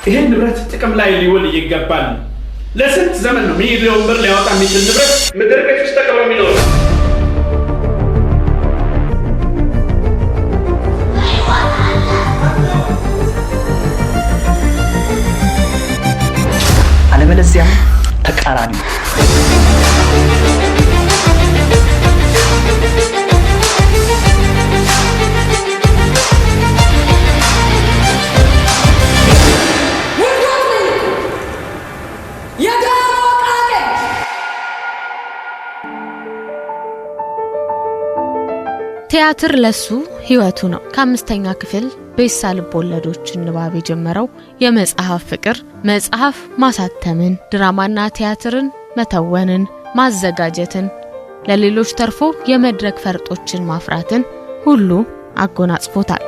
ይሄን ንብረት ጥቅም ላይ ሊውል ይገባል። ለስንት ዘመን ነው ሚሊዮን ብር ሊያወጣ የሚችል ንብረት ምድር ቤት ውስጥ ተቀብሎ የሚኖረው? አለበለዚያ ተቃራኒ ቲያትር ለሱ ህይወቱ ነው። ከአምስተኛ ክፍል በኢሳ ልቦለዶች ንባብ የጀመረው የመጽሐፍ ፍቅር መጽሐፍ ማሳተምን፣ ድራማና ቲያትርን መተወንን፣ ማዘጋጀትን፣ ለሌሎች ተርፎ የመድረክ ፈርጦችን ማፍራትን ሁሉ አጎናጽፎታል።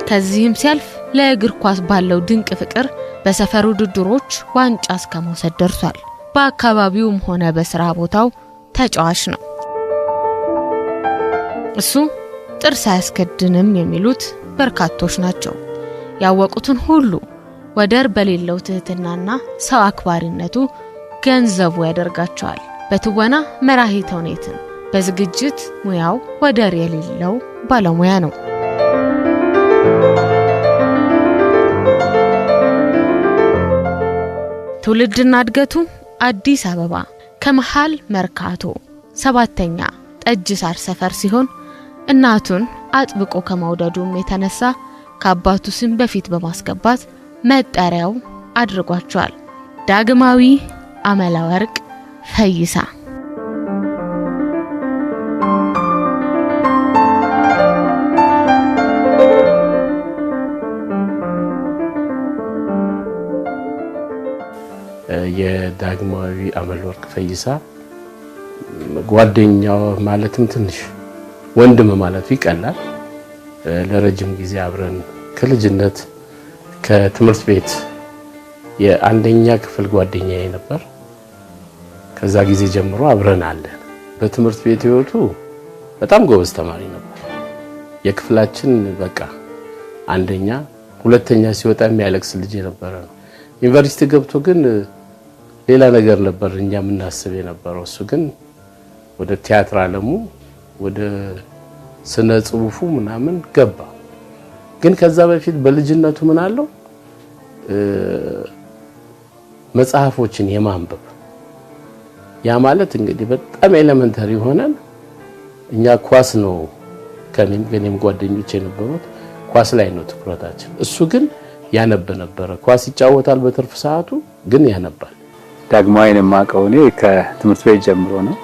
ከዚህም ሲያልፍ ለእግር ኳስ ባለው ድንቅ ፍቅር በሰፈሩ ውድድሮች ዋንጫ እስከመውሰድ ደርሷል። በአካባቢውም ሆነ በስራ ቦታው ተጫዋች ነው። እሱ ጥርስ አያስከድንም የሚሉት በርካቶች ናቸው። ያወቁትን ሁሉ ወደር በሌለው ትህትናና ሰው አክባሪነቱ ገንዘቡ ያደርጋቸዋል። በትወና መራሂ ተውኔትን በዝግጅት ሙያው ወደር የሌለው ባለሙያ ነው። ትውልድና እድገቱ አዲስ አበባ ከመሃል መርካቶ 7ኛ ጠጅ ሳር ሰፈር ሲሆን እናቱን አጥብቆ ከመውደዱም የተነሳ ከአባቱ ስም በፊት በማስገባት መጠሪያው አድርጓቸዋል። ዳግማዊ አመለወርቅ ፈይሳ። የዳግማዊ አመለወርቅ ፈይሳ ጓደኛው ማለትም ትንሽ ወንድም ማለት ይቀላል። ለረጅም ጊዜ አብረን ከልጅነት ከትምህርት ቤት የአንደኛ ክፍል ጓደኛዬ ነበር። ከዛ ጊዜ ጀምሮ አብረን አለን። በትምህርት ቤት ህይወቱ በጣም ጎበዝ ተማሪ ነበር። የክፍላችን በቃ አንደኛ፣ ሁለተኛ ሲወጣ የሚያለቅስ ልጅ የነበረ ነው። ዩኒቨርሲቲ ገብቶ ግን ሌላ ነገር ነበር እኛ የምናስብ የነበረው። እሱ ግን ወደ ቲያትር ዓለሙ ወደ ስነ ጽሁፉ ምናምን ገባ። ግን ከዛ በፊት በልጅነቱ ምን አለው መጽሐፎችን የማንበብ ያ ማለት እንግዲህ በጣም ኤሌመንተሪ ሆነን እኛ ኳስ ነው ከኔም ጓደኞቼ የነበሩት ኳስ ላይ ነው ትኩረታችን። እሱ ግን ያነብ ነበር። ኳስ ይጫወታል በትርፍ ሰዓቱ ግን ያነባል። ዳግማዊን የማውቀው እኔ ከትምህርት ቤት ጀምሮ ነው።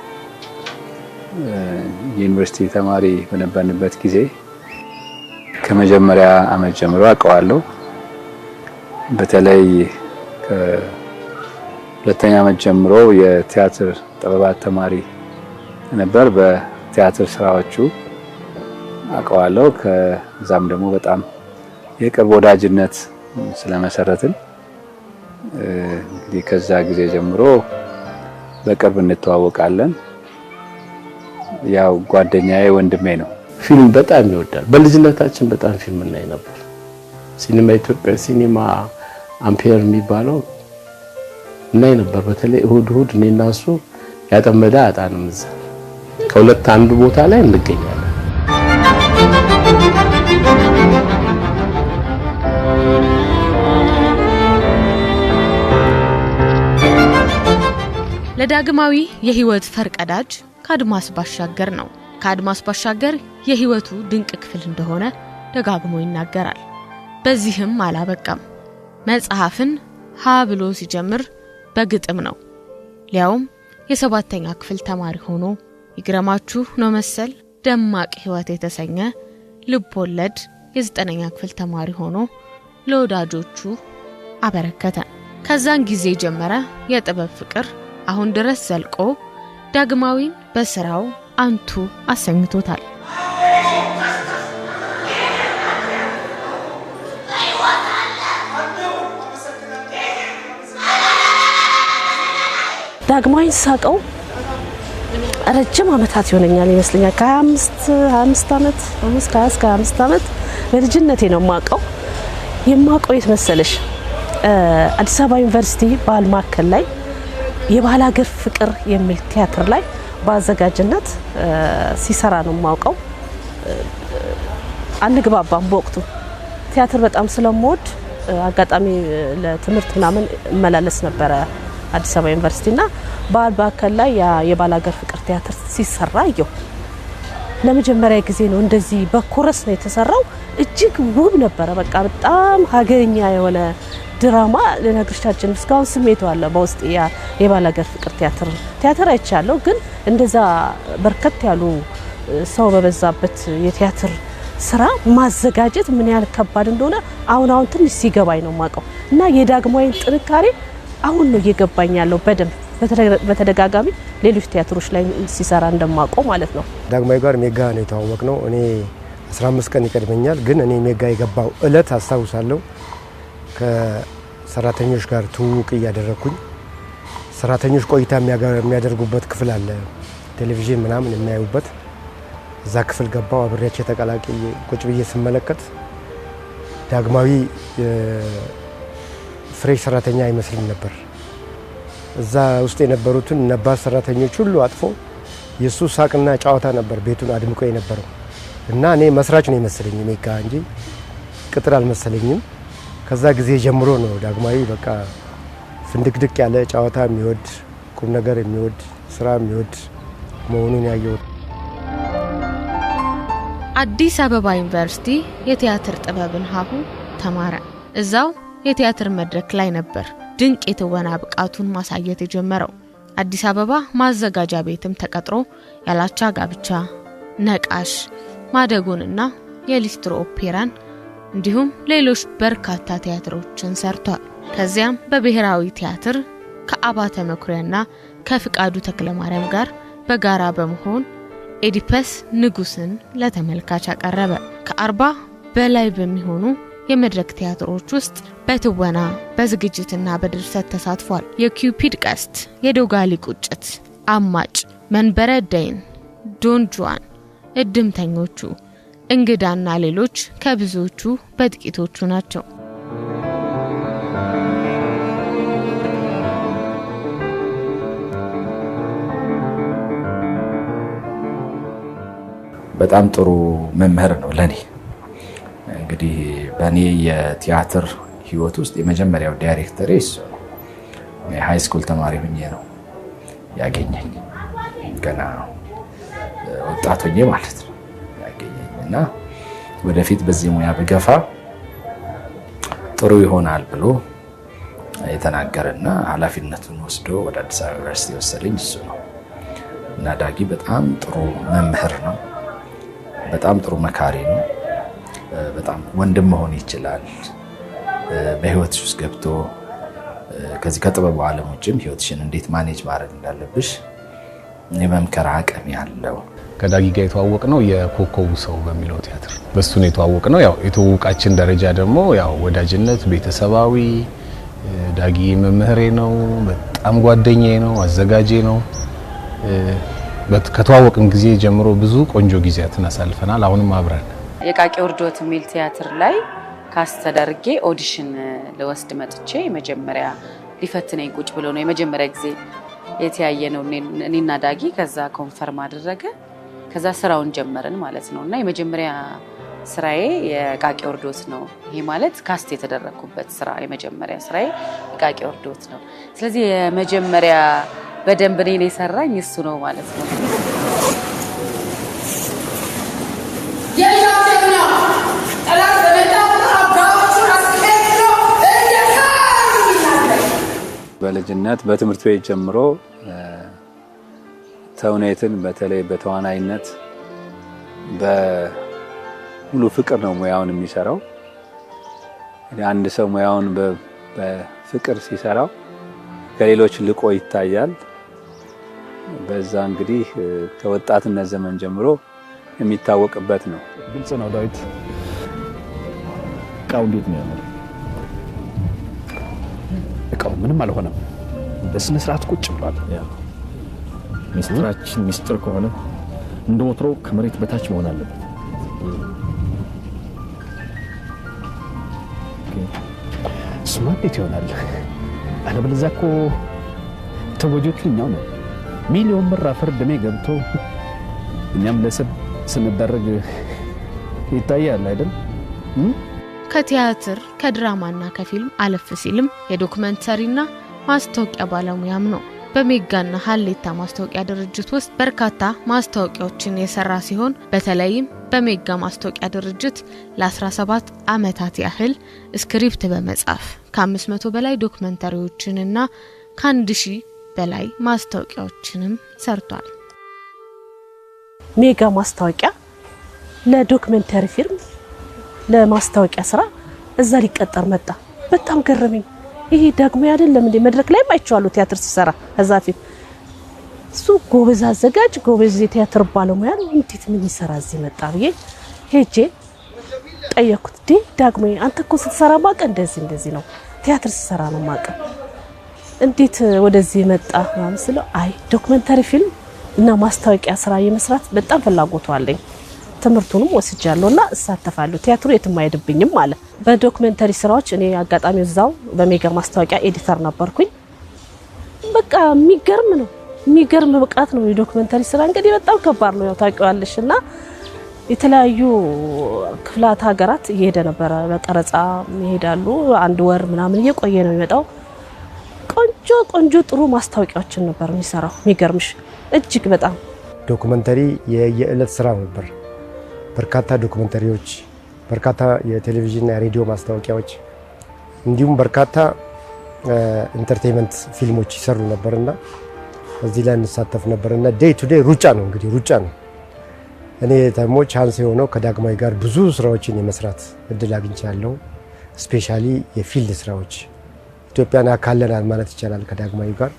ዩኒቨርሲቲ ተማሪ በነበርንበት ጊዜ ከመጀመሪያ አመት ጀምሮ አውቀዋለሁ። በተለይ ከሁለተኛ አመት ጀምሮ የቲያትር ጥበባት ተማሪ ነበር። በቲያትር ስራዎቹ አውቀዋለሁ። ከዛም ደግሞ በጣም የቅርብ ወዳጅነት ስለመሰረትን እንግዲህ ከዛ ጊዜ ጀምሮ በቅርብ እንተዋወቃለን። ያው ጓደኛዬ ወንድሜ ነው። ፊልም በጣም ይወዳል። በልጅነታችን በጣም ፊልም እናይ ነበር። ሲኒማ ኢትዮጵያ ሲኒማ አምፔር የሚባለው እናይ ነበር። በተለይ እሁድ እኔና እሱ ያጠመደ አጣንም እዛ ከሁለት አንዱ ቦታ ላይ እንገኛለን። ለዳግማዊ የህይወት ፈርቀዳጅ ከአድማስ ባሻገር ነው። ከአድማስ ባሻገር የህይወቱ ድንቅ ክፍል እንደሆነ ደጋግሞ ይናገራል። በዚህም አላበቃም። መጽሐፍን ሀ ብሎ ሲጀምር በግጥም ነው። ሊያውም የ7ኛ ክፍል ተማሪ ሆኖ ይግረማችሁ ነው መሰል ደማቅ ህይወት የተሰኘ ልብ ወለድ የ9ኛ ክፍል ተማሪ ሆኖ ለወዳጆቹ አበረከተ። ከዛን ጊዜ ጀመረ የጥበብ ፍቅር አሁን ድረስ ዘልቆ ዳግማዊን በስራው አንቱ አሰኝቶታል። ዳግማዊን ሳቀው ረጅም አመታት ይሆነኛል ይመስለኛል። ከ25 አመት በልጅነቴ ነው ማቀው። የማውቀው የት መሰለሽ አዲስ አበባ ዩኒቨርሲቲ ባህል ማዕከል ላይ የባህል ሀገር ፍቅር የሚል ቲያትር ላይ በአዘጋጅነት ሲሰራ ነው የማውቀው። አንግባባም በወቅቱ ቲያትር በጣም ስለምወድ አጋጣሚ ለትምህርት ምናምን መላለስ ነበረ አዲስ አበባ ዩኒቨርሲቲና ባህል ማዕከል ላይ የባህል ሀገር ፍቅር ቲያትር ሲሰራ አየሁ። ለመጀመሪያ ጊዜ ነው እንደዚህ በኮረስ ነው የተሰራው። እጅግ ውብ ነበረ። በቃ በጣም ሀገርኛ የሆነ ድራማ ለነገርሻችን እስካሁን ስሜቱ አለ በውስጥ የባህል ሀገር ፍቅር ቲያትር አይቻለሁ። ግን እንደዛ በርከት ያሉ ሰው በበዛበት የቲያትር ስራ ማዘጋጀት ምን ያህል ከባድ እንደሆነ አሁን ትንሽ ሲገባኝ ነው የማውቀው እና የዳግማዊን ጥንካሬ አሁን ነው እየገባኝ ያለው በደንብ በተደጋጋሚ ሌሎች ቲያትሮች ላይ ሲሰራ እንደማውቀው ማለት ነው። ዳግማዊ ጋር ሜጋ ነው የተዋወቅነው። እኔ 15 ቀን ይቀድመኛል። ግን እኔ ሜጋ የገባው እለት አስታውሳለሁ። ከሰራተኞች ጋር ትውውቅ እያደረኩኝ ሰራተኞች ቆይታ የሚያደርጉበት ክፍል አለ፣ ቴሌቪዥን ምናምን የሚያዩበት። እዛ ክፍል ገባው። አብሬያቸው ተቀላቅዬ ቁጭ ብዬ ስመለከት ዳግማዊ ፍሬሽ ሰራተኛ አይመስልም ነበር። እዛ ውስጥ የነበሩትን ነባር ሰራተኞች ሁሉ አጥፎ የሱ ሳቅና ጨዋታ ነበር ቤቱን አድምቆ የነበረው እና እኔ መስራች ነው የመሰለኝ ሜጋ እንጂ ቅጥር አልመሰለኝም። ከዛ ጊዜ ጀምሮ ነው ዳግማዊ በቃ ፍንድቅድቅ ያለ ጨዋታ የሚወድ ቁም ነገር የሚወድ ስራ የሚወድ መሆኑን ያየው። አዲስ አበባ ዩኒቨርሲቲ የቲያትር ጥበብን ሀሁ ተማረ። እዛው የቲያትር መድረክ ላይ ነበር ድንቅ የትወና ብቃቱን ማሳየት የጀመረው። አዲስ አበባ ማዘጋጃ ቤትም ተቀጥሮ ያላቻ ጋብቻ፣ ነቃሽ፣ ማደጎንና የሊስትሮ ኦፔራን እንዲሁም ሌሎች በርካታ ቲያትሮችን ሰርቷል። ከዚያም በብሔራዊ ቲያትር ከአባተ መኩሪያና ከፍቃዱ ተክለማርያም ጋር በጋራ በመሆን ኤዲፐስ ንጉስን ለተመልካች አቀረበ። ከ40 በላይ በሚሆኑ የመድረክ ቲያትሮች ውስጥ በትወና በዝግጅትና በድርሰት ተሳትፏል። የኪዩፒድ ቀስት፣ የዶጋሊ ቁጭት፣ አማጭ፣ መንበረ ደይን፣ ዶን ጁዋን፣ እድምተኞቹ፣ እንግዳና ሌሎች ከብዙዎቹ በጥቂቶቹ ናቸው። በጣም ጥሩ መምህር ነው ለኔ። እንግዲህ በኔ የቲያትር ህይወት ውስጥ የመጀመሪያው ዳይሬክተር እሱ ነው። ሃይ ስኩል ተማሪ ሆኜ ነው ያገኘኝ፣ ገና ወጣት ሆኜ ማለት ነው ያገኘኝ እና ወደፊት በዚህ ሙያ በገፋ ጥሩ ይሆናል ብሎ የተናገረና ኃላፊነቱን ወስዶ ወደ አዲስ አበባ ዩኒቨርሲቲ ወሰደኝ እሱ ነው። እና ዳጊ በጣም ጥሩ መምህር ነው፣ በጣም ጥሩ መካሪ ነው። በጣም ወንድም መሆን ይችላል። በህይወትሽ ውስጥ ገብቶ ከዚህ ከጥበቡ ዓለም ውጭም ህይወትሽን እንዴት ማኔጅ ማድረግ እንዳለብሽ የመምከር አቅም ያለው። ከዳጊ ጋር የተዋወቅነው የኮከቡ ሰው በሚለው ቲያትር በሱ ነው የተዋወቅነው። ያው የተዋወቃችን ደረጃ ደግሞ ያው ወዳጅነት ቤተሰባዊ። ዳጊ መምህሬ ነው፣ በጣም ጓደኛዬ ነው፣ አዘጋጄ ነው። ከተዋወቅን ጊዜ ጀምሮ ብዙ ቆንጆ ጊዜያትን አሳልፈናል። አሁንም አብረን የቃቂ ወርዶት ሚል ቲያትር ላይ ካስት ተደርጌ ኦዲሽን ለወስድ መጥቼ መጀመሪያ ሊፈትነኝ ቁጭ ብሎ ነው የመጀመሪያ ጊዜ የተያየ ነው እኔና ዳጊ። ከዛ ኮንፈርም አደረገ። ከዛ ስራውን ጀመርን ማለት ነውና የመጀመሪያ ስራዬ የቃቂ ወርዶት ነው። ይሄ ማለት ካስት የተደረኩበት ስራ የመጀመሪያ ስራዬ የቃቂ ወርዶት ነው። ስለዚህ የመጀመሪያ በደንብ እኔን የሰራኝ እሱ ነው ማለት ነው። በልጅነት በትምህርት ቤት ጀምሮ ተውኔትን በተለይ በተዋናይነት በሙሉ ፍቅር ነው ሙያውን የሚሰራው። አንድ ሰው ሙያውን በፍቅር ሲሰራው ከሌሎች ልቆ ይታያል። በዛ እንግዲህ ከወጣትነት ዘመን ጀምሮ የሚታወቅበት ነው። ግልጽ ነው። ዳዊት እቃው እንዴት ነው ያለው? እቃው ምንም አልሆነም። በስነ ስርዓት ቁጭ ብሏል። ሚስጥራችን ሚስጥር ከሆነ እንደ ወትሮ ከመሬት በታች መሆን አለበት። ያልከኝ? እሱማ እንዴት ይሆናል? አለበለዚያ እኮ ተጎጆቹ እኛው ነው። ሚሊዮን ብር አፈር ድሜ ገብቶ እኛም ለስብ ስንደረግ ይታያል አይደል? ከቲያትር ከድራማና ከፊልም አለፍ ሲልም የዶክመንተሪና ማስታወቂያ ባለሙያም ነው። በሜጋና ሀሌታ ማስታወቂያ ድርጅት ውስጥ በርካታ ማስታወቂያዎችን የሰራ ሲሆን በተለይም በሜጋ ማስታወቂያ ድርጅት ለ17 ዓመታት ያህል ስክሪፕት በመጻፍ ከ500 በላይ ዶክመንተሪዎችንና ከ1000 በላይ ማስታወቂያዎችንም ሰርቷል። ሜጋ ማስታወቂያ ለዶክመንተሪ ፊልም ለማስታወቂያ ስራ እዛ ሊቀጠር መጣ። በጣም ገረመኝ። ይሄ ደግሞ አይደለም እንደ መድረክ ላይ አይቻለሁ ቲያትር ሲሰራ እዛ ፊት እሱ ጎበዝ አዘጋጅ ጎበዝ የቲያትር ባለሙያ ነው። እንዴት ምን ይሰራ እዚህ መጣ ብዬ ሄጄ ጠየኩት። ደግሞ አንተ እኮ ስትሰራ ማቀ እንደዚህ ነው ቲያትር ሲሰራ ነው ማቀ እንዴት ወደዚህ መጣ ማለት ስለው አይ ዶክመንተሪ ፊልም እና ማስታወቂያ ስራ የመስራት በጣም ፍላጎቱ አለኝ። ትምህርቱንም ወስጃለሁና እሳተፋለሁ። ቲያትሩ የትም አይደብኝም ማለት በዶክመንተሪ ስራዎች እኔ አጋጣሚ እዛው በሜጋ ማስታወቂያ ኤዲተር ነበርኩኝ። በቃ የሚገርም ብቃት ነው። የዶክመንተሪ ስራ እንግዲህ በጣም ከባድ ነው ያው ታውቂዋለሽና የተለያዩ ክፍላት ሀገራት እየሄደ ነበር በቀረጻ ይሄዳሉ። አንድ ወር ምናምን እየቆየ ነው የሚመጣው። ቆንጆ ጥሩ ማስታወቂያዎችን ነበር የሚሰራው። የሚገርምሽ እጅግ በጣም ዶክመንተሪ የየዕለት ስራ ነበር። በርካታ ዶክመንተሪዎች፣ በርካታ የቴሌቪዥንና የሬዲዮ ማስታወቂያዎች እንዲሁም በርካታ ኢንተርቴይንመንት ፊልሞች ይሰሩ ነበርና እዚህ ላይ እንሳተፍ ነበርና ዴይ ቱ ዴይ ሩጫ ነው። እኔ ደግሞ ቻንስ የሆነው ከዳግማዊ ጋር ብዙ ስራዎችን የመስራት እድል አግኝቻለሁ። ስፔሻሊ የፊልድ ስራዎች ኢትዮጵያን አካለናል ማለት ይቻላል ከዳግማዊ ጋር።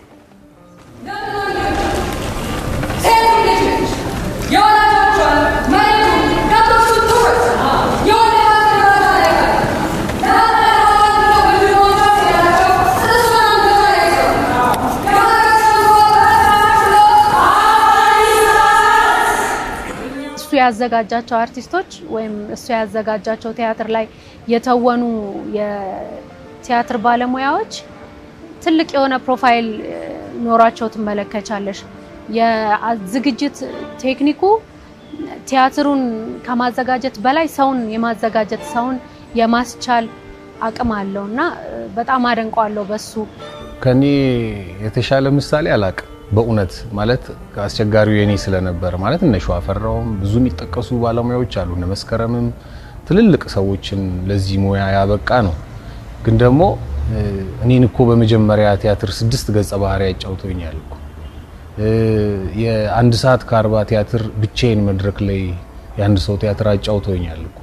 ያዘጋጃቸው አርቲስቶች ወይም እሱ ያዘጋጃቸው ቲያትር ላይ የተወኑ የቲያትር ባለሙያዎች ትልቅ የሆነ ፕሮፋይል ኖራቸው ትመለከቻለሽ። የዝግጅት ቴክኒኩ ቲያትሩን ከማዘጋጀት በላይ ሰውን የማዘጋጀት ሰውን የማስቻል አቅም አለውና በጣም አደንቀዋለሁ በሱ። ከኔ የተሻለ ምሳሌ አላቅም በእውነት ማለት አስቸጋሪው የኔ ስለነበር ማለት እነ ሸዋፈራውም ብዙ የሚጠቀሱ ባለሙያዎች አሉ። እነ መስከረምም ትልልቅ ሰዎችን ለዚህ ሙያ ያበቃ ነው። ግን ደግሞ እኔን እኮ በመጀመሪያ ቲያትር 6 ገጸ ባህሪ ያጫውተውኛል እኮ የ1 ሰዓት ከ40 ቲያትር ብቻዬን መድረክ ላይ የአንድ ሰው ቲያትር አጫውተውኛል እኮ።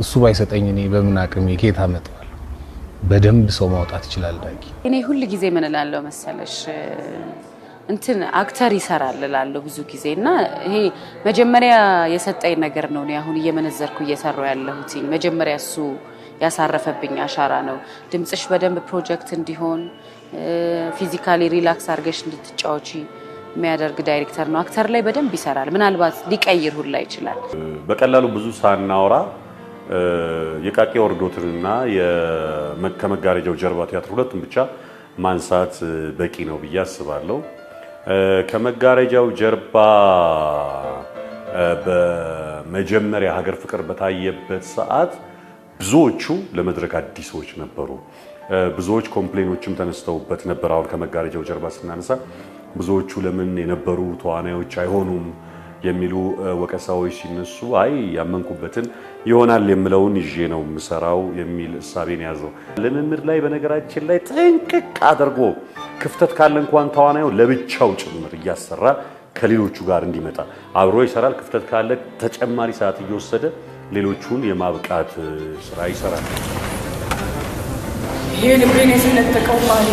እሱ ባይሰጠኝ እኔ በምን አቅም የኬታ መጣው በደንብ ሰው ማውጣት ይችላል ዳጊ። እኔ ሁሉ ጊዜ ምን እላለሁ መሰለሽ እንትን አክተር ይሰራል እላለሁ ብዙ ጊዜና ይሄ መጀመሪያ የሰጠኝ ነገር ነው። እኔ አሁን እየመነዘርኩ እየሰራው ያለሁት መጀመሪያ እሱ ያሳረፈብኝ አሻራ ነው። ድምጽሽ በደንብ ፕሮጀክት እንዲሆን ፊዚካሊ ሪላክስ አርገሽ እንድትጫወቺ የሚያደርግ ዳይሬክተር ነው። አክተር ላይ በደንብ ይሰራል። ምናልባት ሊቀይር ሁላ ይችላል። በቀላሉ ብዙ ሳናወራ የቃቂ ወርዶትንና ከመጋረጃው ጀርባ ቲያትር ሁለቱም ብቻ ማንሳት በቂ ነው ብዬ አስባለሁ። ከመጋረጃው ጀርባ በመጀመሪያ ሀገር ፍቅር በታየበት ሰዓት ብዙዎቹ ለመድረክ አዲሶች ነበሩ። ብዙዎች ኮምፕሌኖችም ተነስተውበት ነበር። አሁን ከመጋረጃው ጀርባ ስናነሳ ብዙዎቹ ለምን የነበሩ ተዋናዮች አይሆኑም የሚሉ ወቀሳዎች ሲነሱ አይ ያመንኩበትን ይሆናል የምለውን ይዤ ነው ምሰራው የሚል እሳቤን ያዘው። ልምምድ ላይ በነገራችን ላይ ጥንቅቅ አድርጎ ክፍተት ካለ እንኳን ተዋናዩ ለብቻው ጭምር እያሰራ ከሌሎቹ ጋር እንዲመጣ አብሮ ይሰራል። ክፍተት ካለ ተጨማሪ ሰዓት እየወሰደ ሌሎቹን የማብቃት ስራ ይሰራል። ይሄ ልቤን የሰነጠቀው ባሌ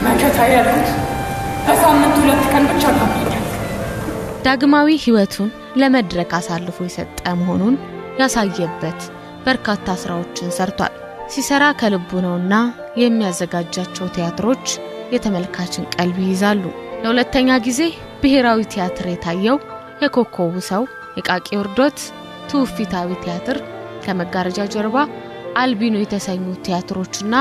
መከታ ያሉት በሳምንት 2 ቀን ብቻ ካገኛል። ዳግማዊ ህይወቱን ለመድረክ አሳልፎ የሰጠ መሆኑን ያሳየበት በርካታ ስራዎችን ሰርቷል። ሲሰራ ከልቡ ነውና የሚያዘጋጃቸው ቲያትሮች የተመልካችን ቀልብ ይይዛሉ። ለሁለተኛ ጊዜ ብሔራዊ ቲያትር የታየው የኮከቡ ሰው የቃቂ ወርዶት ትውፊታዊ ቲያትር ከመጋረጃ ጀርባ አልቢኖ የተሰኙት ቲያትሮችና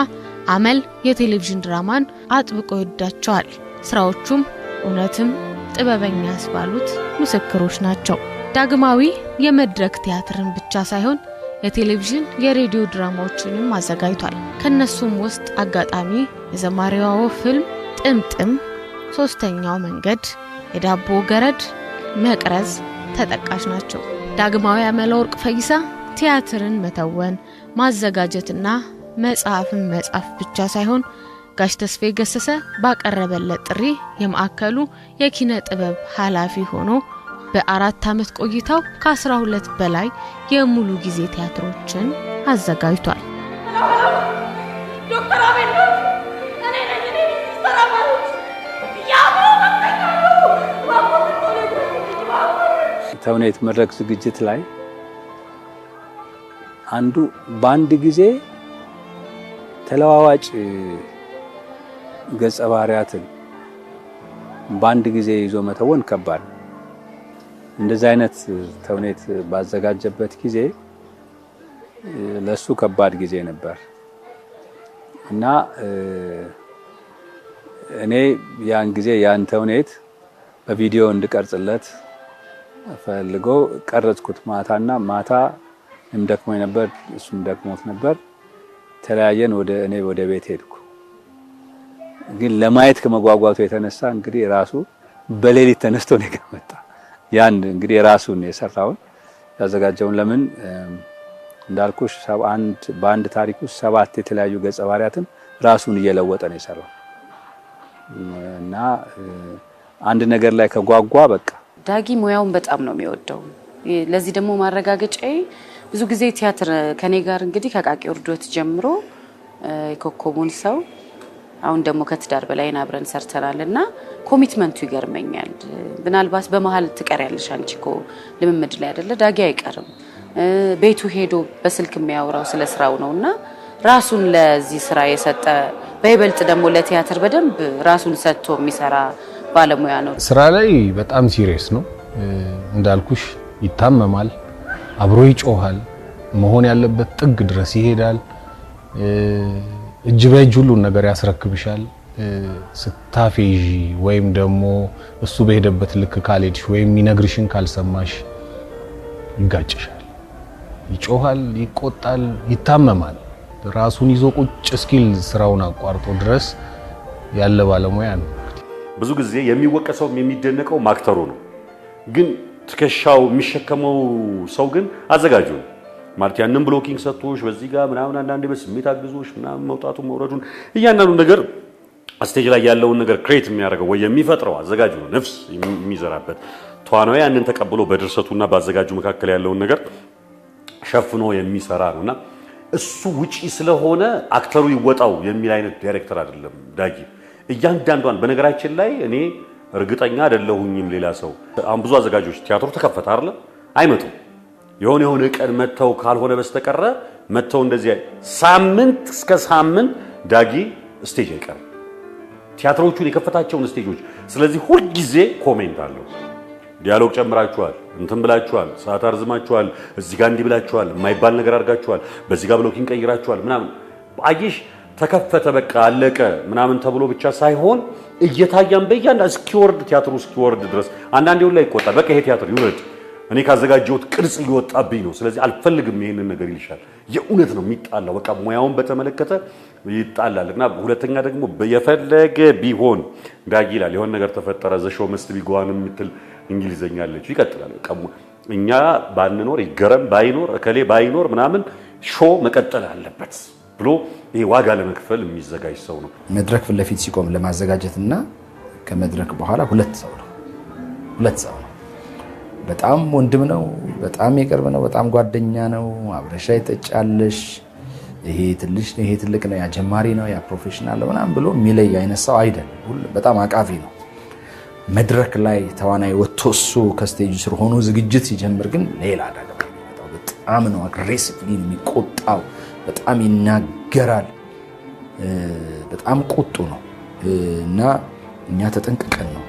አመል የቴሌቪዥን ድራማን አጥብቆ ይወዳቸዋል። ስራዎቹም እውነትም ጥበበኛ ያስባሉት ምስክሮች ናቸው። ዳግማዊ የመድረክ ቲያትርን ብቻ ሳይሆን የቴሌቪዥን የሬዲዮ ድራማዎችንም አዘጋጅቷል። ከነሱም ውስጥ አጋጣሚ፣ የዘማሪዋ ወፍ ፊልም፣ ጥምጥም፣ ሶስተኛው መንገድ፣ የዳቦ ገረድ፣ መቅረዝ ተጠቃሽ ናቸው። ዳግማዊ አመለወርቅ ፈይሳ ቲያትርን መተወን ማዘጋጀትና መጽሐፍን መጻፍ ብቻ ሳይሆን ጋሽ ተስፋዬ ገሰሰ ባቀረበለት ጥሪ የማዕከሉ የኪነ ጥበብ ኃላፊ ሆኖ በ4 ዓመት ቆይታው ከ12 በላይ የሙሉ ጊዜ ቲያትሮችን አዘጋጅቷል። ዶክተር አቤል እኔ ተራማሮች ተውኔት መድረክ ዝግጅት ላይ አንዱ በአንድ ጊዜ ተለዋዋጭ ገጸ ባህሪያትን በአንድ ጊዜ ይዞ መተወን ከባድ። እንደዚህ አይነት ተውኔት ባዘጋጀበት ጊዜ ለሱ ከባድ ጊዜ ነበር እና እኔ ያን ጊዜ ያን ተውኔት በቪዲዮ እንድቀርጽለት ፈልጎ ቀረጽኩት። ማታ ደክሞኝ ነበር፣ እሱም ደክሞት ነበር። ተለያየን። እኔ ወደ ቤት ሄድኩ። ግን ለማየት ከመጓጓቱ የተነሳ እንግዲህ ራሱ በሌሊት ተነስቶ ነው የመጣ። ያን እንግዲህ ራሱን የሰራውን ያዘጋጀውን ለምን እንዳልኩሽ በአንድ ታሪክ ውስጥ 7 የተለያዩ ገጸ ባህሪያትን ራሱን እየለወጠ ነው የሰራው እና አንድ ነገር ላይ ከጓጓ በቃ ዳጊ ሙያውን በጣም ነው የሚወደው። ለዚህ ደግሞ ማረጋገጫዬ ብዙ ጊዜ ቲያትር ከኔ ጋር እንግዲህ ከቃቂ ውርዶት ጀምሮ የኮከቡን ሰው አሁን ደግሞ ከትዳር በላይን አብረን ሰርተናልና ኮሚትመንቱ ይገርመኛል። ምናልባት በመሃል ትቀሪያለሽ አንቺ እኮ ልምምድ ላይ አይደለ? ዳጊ አይቀርም። ቤቱ ሄዶ በስልክ የሚያወራው ስለ ስራው ነውና ራሱን ለዚህ ስራ የሰጠ በይበልጥ ደግሞ ለቲያትር በደንብ ራሱን ሰጥቶ የሚሰራ ባለሙያ ነው። ስራ ላይ በጣም ሲሪየስ ነው እንዳልኩሽ። ይታመማል፣ አብሮ ይጮሃል፣ መሆን ያለበት ጥግ ድረስ ይሄዳል። እጅ በእጅ ሁሉን ነገር ያስረክብሻል። ስታፌጂ ወይም ደግሞ እሱ በሄደበት ልክ ካልሄድሽ ወይም ይነግርሽን ካልሰማሽ ይጋጭሻል፣ ይጮሃል፣ ይቆጣል፣ ይታመማል። ራሱን ይዞ ቁጭ እስኪል ስራውን አቋርጦ ድረስ ያለ ባለሙያ ነው። ብዙ ጊዜ የሚወቀሰው የሚደነቀው ማክተሩ ነው፣ ግን ትከሻው የሚሸከመው ሰው ግን አዘጋጁ ነው። ማለት ያንን ብሎኪንግ ሰጥቶሽ በዚህ ጋር ምናምን አንዳንዴ በስሜት አግዞሽ ምናምን መውጣቱ መውረዱን እያንዳንዱ ነገር ስቴጅ ላይ ያለውን ነገር ክሬት የሚያደርገው ወይ የሚፈጥረው አዘጋጁ ነው፣ ነፍስ የሚዘራበት ተዋናዩ ያንን ተቀብሎ በድርሰቱና በአዘጋጁ መካከል ያለውን ነገር ሸፍኖ የሚሰራ ነውና እሱ ውጪ ስለሆነ አክተሩ ይወጣው የሚል አይነት ዳይሬክተር አይደለም ዳጊ። እያንዳንዷን በነገራችን ላይ እኔ እርግጠኛ አይደለሁኝም ሌላ ሰው አሁን ብዙ አዘጋጆች ቲያትሩ ተከፈተ አይደለ አይመጡም። የሆነ ቀን መተው ካልሆነ በስተቀረ መተው እንደዚህ ሳምንት እስከ ሳምንት ዳጊ ስቴጅ አይቀርም ቲያትሮቹን የከፈታቸውን ስቴጆች። ስለዚህ ሁሉ ጊዜ ኮሜንት አለው። ዲያሎግ ጨምራችኋል፣ እንትን ብላችኋል፣ ሰዓት አርዝማችኋል፣ እዚህ ጋር እንዲህ ብላችኋል፣ የማይባል ነገር አድርጋችኋል፣ በዚህ ጋር ብሎኪንግ ቀይራችኋል ምናምን። አየሽ ተከፈተ በቃ አለቀ ምናምን ተብሎ ብቻ ሳይሆን እየታያም በእያንዳንዱ እስኪወርድ ቲያትሩ እስኪወርድ ድረስ አንዳንዴ ሁሉ ላይ ይቆጣል። በቃ ይሄ ቲያትር ይውረድ፣ እኔ ካዘጋጀሁት ቅርጽ እየወጣብኝ ነው፣ ስለዚህ አልፈልግም ይሄንን ነገር ይልሻል። የእውነት ነው የሚጣላው። በቃ ሙያውን በተመለከተ ይጣላል። እና ሁለተኛ ደግሞ የፈለገ ቢሆን ዳጊ ይላል የሆነ ነገር ተፈጠረ ዘሾ መስት ቢጓን የምትል እንግሊዘኛ አለች። ይቀጥላል። በቃ እኛ ባንኖር ይገረም ባይኖር እከሌ ባይኖር ምናምን ሾ መቀጠል አለበት ብሎ ይሄ ዋጋ ለመክፈል የሚዘጋጅ ሰው ነው። መድረክ ፊት ለፊት ሲቆም ለማዘጋጀትና ከመድረክ በኋላ ሁለት ሰው ነው። በጣም ወንድም ነው፣ በጣም የቅርብ ነው፣ በጣም ጓደኛ ነው። አብረሻ ይጠጫለሽ። ይሄ ትልቅ ነው፣ ያ ጀማሪ ነው፣ ያ ፕሮፌሽናል ነው ምናምን ብሎ የሚለይ አይነት ሰው አይደለም። በጣም አቃፊ ነው። መድረክ ላይ ተዋናይ ወጥቶ እሱ ከስቴጅ ስር ሆኖ ዝግጅት ሲጀምር ግን ሌላ ዳግም የሚመጣው በጣም ነው አግሬሲቭሊ የሚቆጣው። በጣም ይናገራል። በጣም ቁጡ ነው እና እኛ ተጠንቅቀን ነው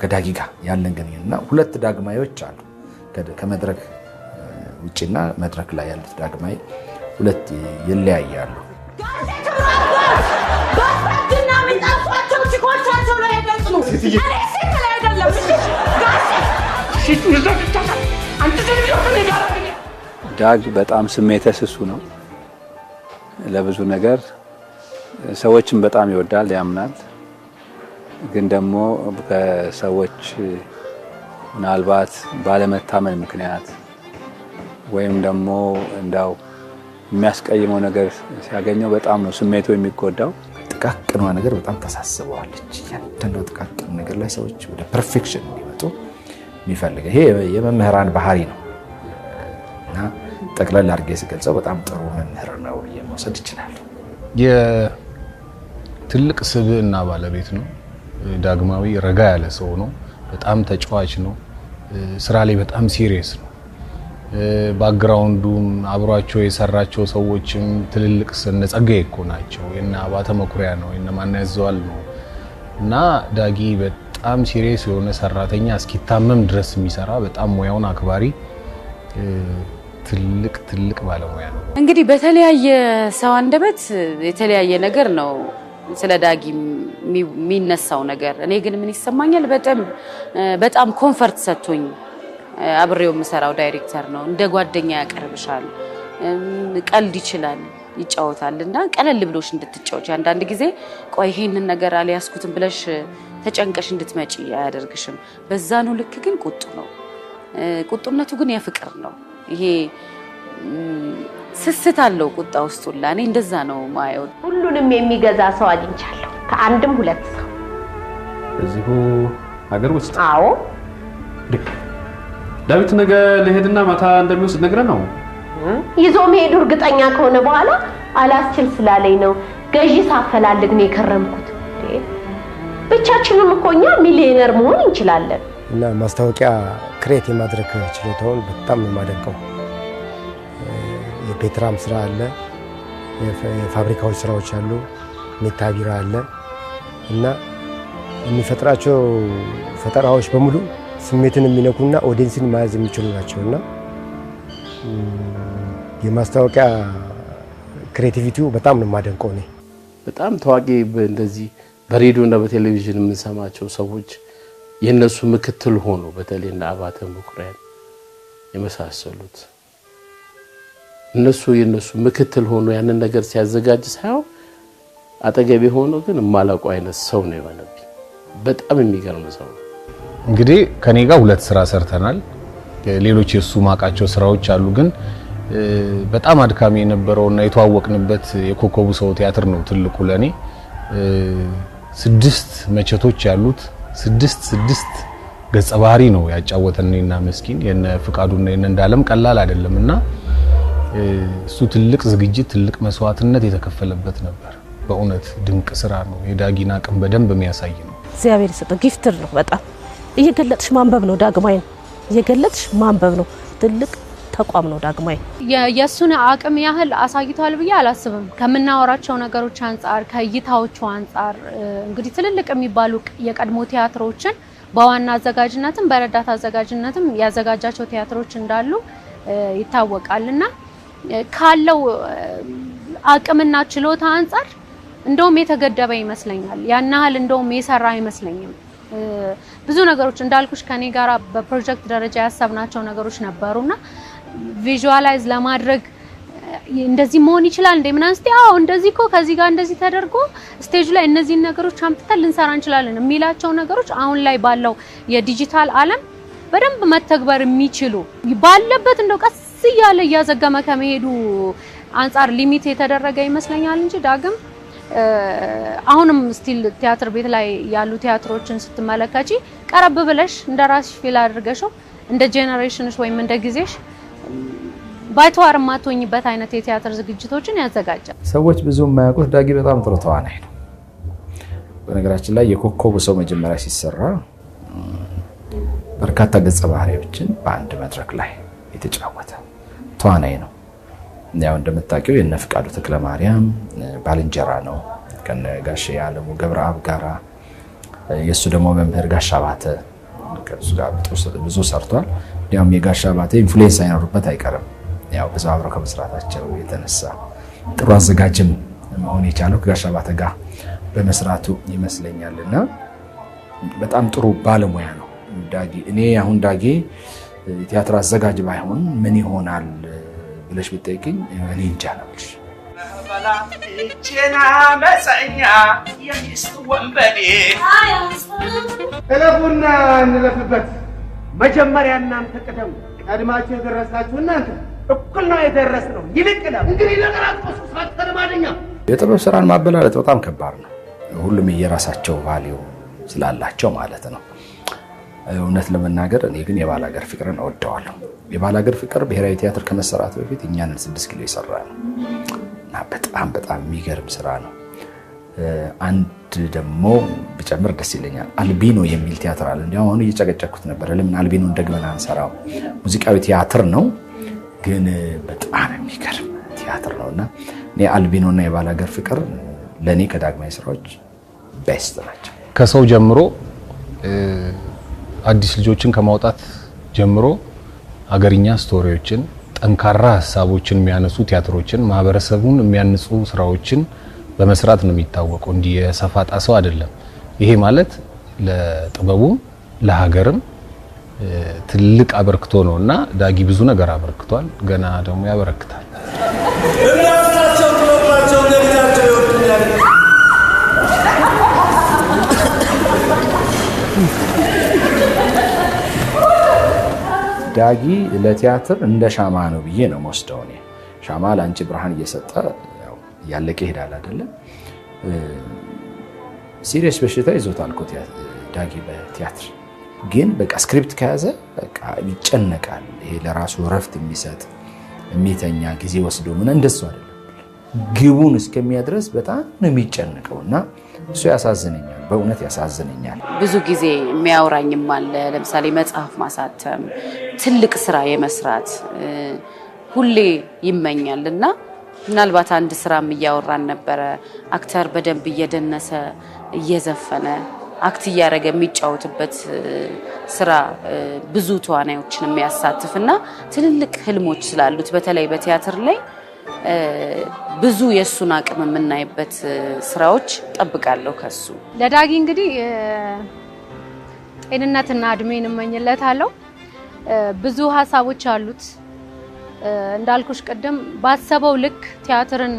ከዳጊ ጋር ያለን ግንኙነት እና ሁለት ዳግማዮች አሉ ከመድረክ ውጭና መድረክ ላይ ያሉት ዳግማዊ ሁለት ይለያያሉ። በፍርድና ምንጣፋቸው ችኮቻቸው ላይ አይገልጽሙ። እኔ ሴት ላይ አይደለም ዳግ በጣም ስሜተ ስሱ ነው። ለብዙ ነገር ሰዎችን በጣም ይወዳል፣ ያምናል። ግን ደግሞ ከሰዎች ምናልባት ባለመታመን ምክንያት ወይም ደግሞ እንዳው የሚያስቀይመው ነገር ሲያገኘው በጣም ነው ስሜቱ የሚጎዳው። ጥቃቅኗ ነገር በጣም ታሳስበዋለች። ያንተን ጥቃቅን ነገር ላይ ሰዎች ወደ ፐርፌክሽን እንዲመጡ የሚፈልግ ይሄ የመምህራን ባህሪ ነው እና ጠቅላላ አድርጌ ስገልጸው በጣም ጥሩ መምህር ነው መውሰድ ይችላል። የትልቅ ስብዕና ባለቤት ነው ዳግማዊ። ረጋ ያለ ሰው ነው። በጣም ተጫዋች ነው። ስራ ላይ በጣም ሲሪየስ ነው። ባክግራውንዱም አብሯቸው የሰራቸው ሰዎችም ትልልቅ እነ ጸጋዬ እኮ ናቸው። የነ አባተ መኩሪያ ነው፣ የነ ማን ያዘዋል ነው እና ዳጊ በጣም ሲሪየስ የሆነ ሰራተኛ እስኪታመም ድረስ የሚሰራ በጣም ሙያውን አክባሪ ትልቅ ባለሙያ ነው። እንግዲህ በተለያየ ሰው አንደበት የተለያየ ነገር ነው ስለ ዳጊ የሚነሳው ነገር። እኔ ግን ምን ይሰማኛል በጣም ኮንፈርት ሰጥቶኝ አብሬው የምሰራው ዳይሬክተር ነው። እንደ ጓደኛ ያቀርብሻል፣ ቀልድ ይችላል፣ ይጫወታል እና ቀለል ብሎሽ እንድትጫወች አንዳንድ ጊዜ ቆይ ይሄንን ነገር አልያዝኩትም ብለሽ ተጨንቀሽ እንድትመጪ አያደርግሽም። በዛኑ ልክ ግን ቁጡ ነው። ቁጡነቱ ግን የፍቅር ነው። ይሄ ስስት አለው ቁጣ ውስጥ ሁላ። እኔ እንደዛ ነው ማየው። ሁሉንም የሚገዛ ሰው አግኝቻለሁ፣ ከአንድም ሁለት ሰው እዚሁ ሀገር ውስጥ። አዎ ዳዊት ነገ ለሄድና ማታ እንደሚወስድ ነግረ ነው ይዞ መሄዱ እርግጠኛ ከሆነ በኋላ አላስችል ስላለኝ ነው ገዢ ሳፈላልግ ነው የከረምኩት። ብቻችንም እኮ እኛ ሚሊዮነር መሆን እንችላለን። እና ማስታወቂያ ክሬት የማድረግ ችሎታውን በጣም ነው የማደንቀው። የፔትራም ስራ አለ፣ የፋብሪካዎች ስራዎች አሉ፣ ሜታ ቢራ አለ እና የሚፈጥራቸው ፈጠራዎች በሙሉ ስሜትን የሚነኩና ኦዲየንስን መያዝ የሚችሉ ናቸውና የማስታወቂያ ክሬቲቪቲው በጣም ነው የማደንቀው። እኔ በጣም ታዋቂ እንደዚህ በሬዲዮ እና በቴሌቪዥን የምንሰማቸው ሰዎች የነሱ ምክትል ሆኖ በተለይ እና አባተ መኩሪያ የመሳሰሉት እነሱ የነሱ ምክትል ሆኖ ያንን ነገር ሲያዘጋጅ ሳይሆን አጠገቤ ሆኖ ግን ማላቁ አይነት ሰው ነው የሆነብኝ። በጣም የሚገርም ሰው ነው። እንግዲህ ከኔ ጋር ሁለት ስራ ሰርተናል። ሌሎች የሱ ማቃቸው ስራዎች አሉ። ግን በጣም አድካሚ የነበረውና የተዋወቅንበት የኮከቡ ሰው ቲያትር ነው ትልቁ ለኔ። 6 መቸቶች ያሉት 6 ገጸ ባህሪ ነው ያጫወተንና መስኪን የነ ፍቃዱና የነ እንዳለም ቀላል አይደለምና እሱ ትልቅ ዝግጅት ትልቅ መስዋዕትነት የተከፈለበት ነበር። በእውነት ድንቅ ስራ ነው። የዳጊን አቅም በደንብ የሚያሳይ ነው። እግዚአብሔር ይስጠው። ጊፍትር ነው በጣም እየገለጥሽ ማንበብ ነው ዳግማዊ፣ እየገለጥሽ ማንበብ ነው። ትልቅ ተቋም ነው ዳግማዊ። የሱን አቅም ያህል አሳይቷል ብዬ አላስብም። ከምናወራቸው ነገሮች አንፃር ከእይታዎቹ አንፃር እንግዲህ ትልልቅ የሚባሉ የቀድሞ ቲያትሮችን በዋና አዘጋጅነትም በረዳት አዘጋጅነትም ያዘጋጃቸው ቲያትሮች እንዳሉ ይታወቃልና ካለው አቅምና ችሎታ አንፃር እንደውም የተገደበ ይመስለኛል። ያን ያህል እንደውም የሰራ አይመስለኝም። ብዙ ነገሮች እንዳልኩሽ ከኔ ጋር በፕሮጀክት ደረጃ ያሰብናቸው ነገሮች ነበሩና ቪዥዋላይዝ ለማድረግ እንደዚህ መሆን ይችላል እንደምን አንስቲ አዎ እንደዚህ እኮ ከዚህ ጋር እንደዚህ ተደርጎ ስቴጅ ላይ እነዚህ ነገሮች አምጥተን ልንሰራ እንችላለን የሚላቸው ነገሮች አሁን ላይ ባለው የዲጂታል ዓለም በደንብ መተግበር የሚችሉ ባለበት እንደው ቀስ እያለ እያዘገመ ከመሄዱ አንፃር ሊሚት የተደረገ ይመስለኛል እንጂ ዳግም አሁንም ስቲል ቲያትር ቤት ላይ ያሉ ቲያትሮችን ስትመለከቺ ቀረብ ብለሽ እንደራስሽ ፊል አድርገሽው እንደ ጄነሬሽንሽ ወይም እንደ ጊዜሽ ባይተዋር ማቶኝበት አይነት የቲያትር ዝግጅቶችን ያዘጋጃል። ሰዎች ብዙ የማያውቁት ዳጊ በጣም ጥሩ ተዋናይ ነው። በነገራችን ላይ የኮከቡ ሰው መጀመሪያ ሲሰራ በርካታ ገጸ ባህሪዎችን በአንድ መድረክ ላይ የተጫወተ ተዋናይ ነው። ያው እንደምታውቂው የነ ፍቃዱ ተክለ ማርያም ባልንጀራ ነው ከነ ጋሽ ያለሙ ገብረአብ ጋራ። የሱ ደግሞ መምህር ጋሽ አባተ ከሱ ጋር ብዙ ሰርቷል። ያውም የጋሽ አባተ ኢንፍሉዌንስ አይኖርበት አይቀርም። ያው ብዙ አብረው ከመስራታቸው የተነሳ ጥሩ አዘጋጅም መሆን የቻለው ከጋሽ አባተ ጋር በመስራቱ ይመስለኛልና በጣም ጥሩ ባለሙያ ነው ዳጊ። እኔ አሁን ዳጊ ቲያትር አዘጋጅ ባይሆን ምን ይሆናል ብለሽ ብትጠይቂኝ እኔ እንጃ ነው። እቺና መሰኛ የሚስት ወንበዴ እለፉና እንለፍበት። መጀመሪያ እናንተ ቅደሙ። ቀድማችሁ የደረሳችሁ እናንተ እኩል ነው የደረስነው። ይልቅና እንግዲህ ለቀራጥቆስ ሳትቀድማደኛ የጥበብ ስራን ማበላለጥ በጣም ከባድ ነው። ሁሉም የራሳቸው ቫልዩ ስላላቸው ማለት ነው። እውነት ለመናገር እኔ ግን የባላገር ፍቅርን እወደዋለሁ። የባላገር ፍቅር ብሔራዊ ቲያትር ከመሰራቱ በፊት እኛንን 6 ኪሎ ይሰራ ነው እና በጣም የሚገርም ስራ ነው። አንድ ደግሞ ብጨምር ደስ ይለኛል። አልቢኖ የሚል ቲያትር አለ። እንዲያው አሁን እየጨቀጨኩት ነበር። ለምን አልቢኖ እንደገና አንሰራው? ሙዚቃዊ ቲያትር ነው ግን በጣም የሚገርም ቲያትር ነውና እኔ አልቢኖና የባላገር ፍቅር ለኔ ከዳግማዊ ስራዎች ቤስት ናቸው። ከሰው ጀምሮ አዲስ ልጆችን ከማውጣት ጀምሮ ሀገርኛ ስቶሪዎችን፣ ጠንካራ ሀሳቦችን የሚያነሱ ቲያትሮችን፣ ማህበረሰቡን የሚያንጹ ስራዎችን በመስራት ነው የሚታወቀው። እንዲህ የሰፋጣ ሰው አይደለም። ይሄ ማለት ለጥበቡም ለሀገርም ትልቅ አበርክቶ ነውና ዳጊ ብዙ ነገር አበርክቷል። ገና ደግሞ ያበረክታል። ዳጊ ለቲያትር እንደ ሻማ ነው ብዬ ነው የምወስደው። እኔ ሻማ ለአንቺ ብርሃን እየሰጠ ያለቀ ይሄዳል አይደለ? ሲሪየስ በሽታ ይዞታል እኮ ዳጊ በቲያትር ግን በቃ ስክሪፕት ከያዘ በቃ ይጨነቃል። ይሄ ለራሱ እረፍት የሚሰጥ የሚተኛ ጊዜ ወስዶ ምን እንደሱ አይደለም። ግቡን እስከሚያድረስ በጣም ነው የሚጨነቀውና እሱ ያሳዝነኛል፣ በእውነት ያሳዝነኛል። ብዙ ጊዜ የሚያወራኝም አለ። ለምሳሌ መጽሐፍ ማሳተም፣ ትልቅ ስራ የመስራት ሁሌ ይመኛልና ምናልባት አንድ ስራም እያወራን ነበረ። አክተር በደንብ እየደነሰ እየዘፈነ አክት እያደረገ የሚጫወትበት ስራ ብዙ ተዋናዮችን የሚያሳትፍና ትልልቅ ህልሞች ስላሉት በተለይ በቲያትር ላይ ብዙ የሱን አቅም የምናይበት ስራዎች ጠብቃለሁ ከሱ። ለዳጊ እንግዲህ ጤንነትና እድሜን እመኝለታለሁ። ብዙ ሀሳቦች አሉት። እንዳልኩሽ ቅድም ባሰበው ልክ ቲያትርን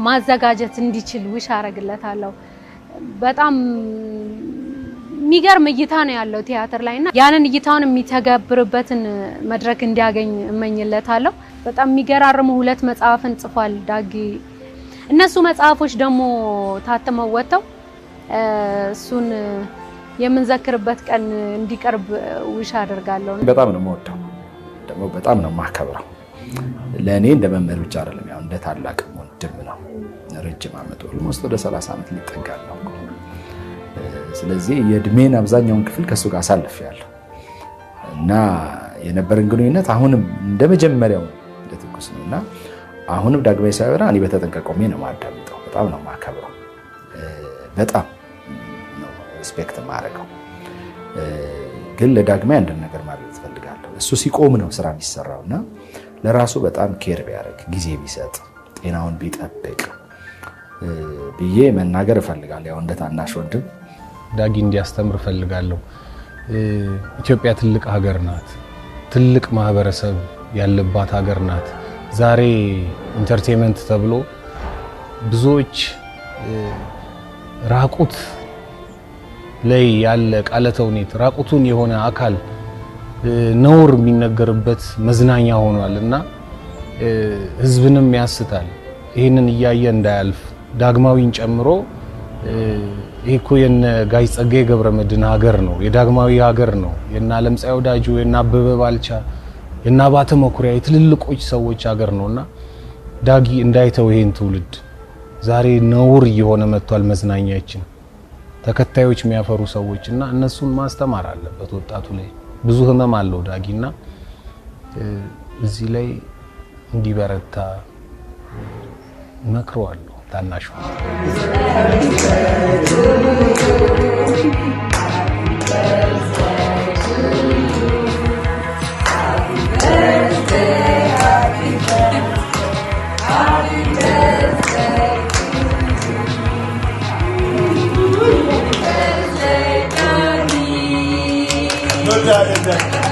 ማዘጋጀት እንዲችል ውሽ አረግለታለሁ። በጣም የሚገርም እይታ ነው ያለው ቲያትር ላይና ያንን እይታውን የሚተገብርበትን መድረክ እንዲያገኝ እመኝለታለሁ። በጣም የሚገራርሙ 2 መጽሐፍን ጽፏል ዳጊ። እነሱ መጽሐፎች ደግሞ ታትመው ወጥተው እሱን የምንዘክርበት ቀን እንዲቀርብ ውሽ አደርጋለሁ። በጣም ነው የምወደው፣ ደግሞ በጣም ነው የማከብረው። ለእኔ እንደ መምህር ብቻ አይደለም፣ ያው እንደ ታላቅ ወንድም ነው። ረጅም ዓመት ኦልሞስት ወደ 30 ዓመት ሊጠጋል ነው። ስለዚህ የእድሜን አብዛኛውን ክፍል ከሱ ጋር አሳልፌያለሁ እና የነበረን ግንኙነት አሁንም እንደ መጀመሪያው እንደ ትኩስ ነውና አሁንም ዳግማዊ ሲያወራ እኔ በተጠንቀቅ ቆሜ ነው የማዳምጠው። በጣም ነው የማከብረው፣ በጣም ነው ሪስፔክት የማደርገው። ግን ለዳግማዊ አንድ ነገር ማለት እፈልጋለሁ። እሱ ሲቆም ነው ስራ የሚሰራውና ለራሱ በጣም ኬር ቢያደርግ፣ ጊዜ ቢሰጥ፣ ጤናውን ቢጠብቅ ብዬ መናገር እፈልጋለሁ። ያው እንደ ታናሽ ወንድም ዳጊ እንዲያስተምር እፈልጋለሁ። ኢትዮጵያ ትልቅ ሀገር ናት። ትልቅ ማህበረሰብ ያለባት ሀገር ናት። ዛሬ ኢንተርቴይንመንት ተብሎ ብዙዎች ራቁት ላይ ያለ ቃለ ተውኔት ራቁቱን የሆነ አካል ነውር የሚነገርበት መዝናኛ ሆኗልና ህዝብንም ያስታል። ይህንን እያየ እንዳያልፍ ዳግማዊን ጨምሮ ይሄ እኮ የነ ጋሽ ጸጋዬ ገብረመድህን ሀገር ነው፣ የዳግማዊ ሀገር ነው፣ የነ ዓለምፀሐይ ወዳጆ፣ የነ አበበ ባልቻ፣ የነ አባተ መኩሪያ የትልልቆች ሰዎች ሀገር ነውና ዳጊ እንዳይተው ይሄን ትውልድ ዛሬ ነውር እየሆነ መጥቷል መዝናኛችን። ተከታዮች የሚያፈሩ ሰዎችና እነሱን ማስተማር አለበት ወጣቱ ላይ። ብዙ ህመም አለው ዳጊና እዚህ ላይ እንዲበረታ መክረዋለሁ። ታናሹ አይደለም